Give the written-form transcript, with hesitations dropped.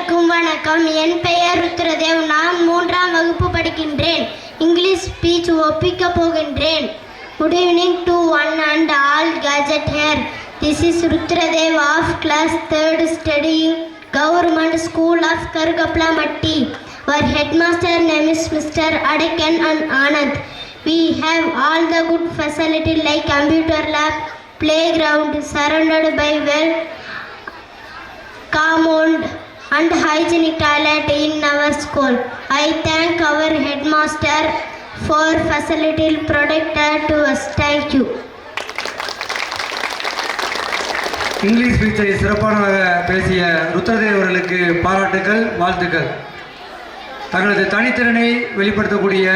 அனைவருக்கும் வணக்கம். என் பெயர் ருத்ரதேவ். நான் 3ஆம் வகுப்பு படிக்கின்றேன். இங்கிலீஷ் ஸ்பீச் ஒப்பிக்க போகின்றேன். Good evening to one and all gathered here. This is Rutradev of class 3rd studying Government School of Kargaplamatti. Our headmaster name is Mr. Adekan and Anand. We have all the good facility like computer lab, playground surrounded by well compound and hygienic toilet in our school. I thank our headmaster for facility protected to us. Thank you. English ஸ்பீச்சை சிறப்பானதாக பேசிய ருத்ரதேவ் அவர்களுக்கு பாராட்டுகள், வாழ்த்துக்கள். தங்களது தனித்திறனை வெளிப்படுத்தக்கூடிய